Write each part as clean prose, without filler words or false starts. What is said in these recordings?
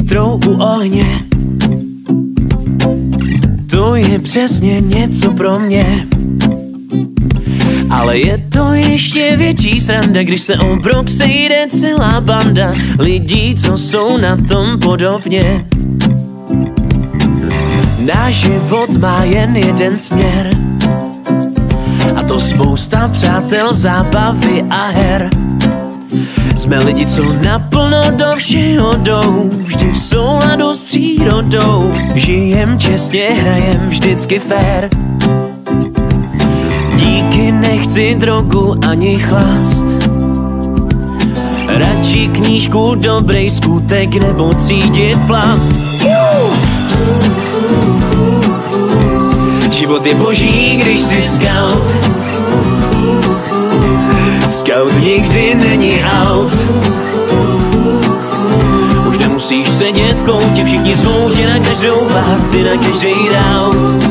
nitrou u ohně. To je přesně něco pro mě. Ale je to ještě větší sranda, když se o brok sejde celá banda lidí, co jsou na tom podobně. Náš život má jen jeden směr, a to spousta přátel, zábavy a her. Jsme lidi, co naplno do všeho jdou, vždy v souladu s přírodou. Žijem čestně, hrajem vždycky fér. Díky nechci drogu ani chlast, radši knížku, dobrý skutek nebo třídit plast. Život je boží, když jsi scout. Scout nikdy není out. Už nemusíš sedět v koutě, všichni zvou tě na každou party, na každý round.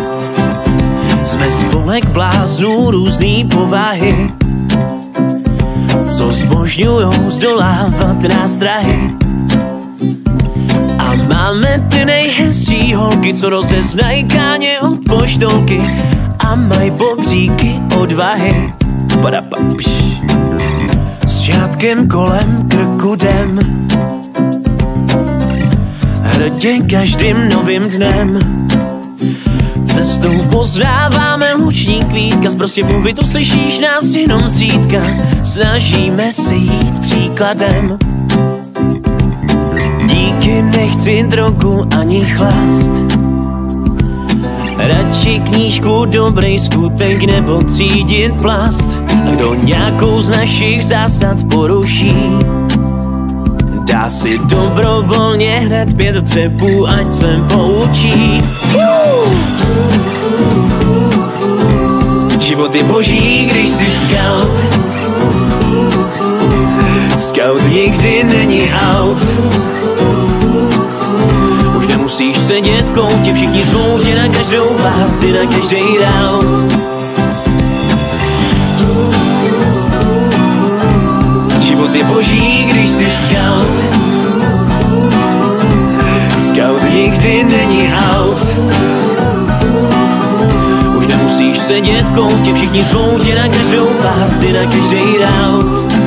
Jsme spolek bláznů různý povahy, co zbožňujou zdolávat nástrahy. A máme ty nejhezčí holky, co rozeznají káně od poštolky a mají bobříky odvahy. S šátkem kolem krku jdem, hrdě každým novým dnem. Cestou poznáváme luční kvítka, z prostě mluvit uslyšíš nás jenom zřídka. Snažíme se jít příkladem. Díky nechci drogu ani chlast, radši knížku, dobrý skutek nebo třídit plast. A kdo nějakou z našich zásad poruší, dá si dobrovolně hned 5 třepů, ať se poučí. Život je boží, když jsi scout. Scout nikdy není out. Už nemusíš sedět v koutě, všichni zvou tě na každou party, na každý round. Život je boží, když jsi scout. Scout nikdy není out. Už nemusíš sedět v koutě, všichni zvou tě na každou party, na každý round.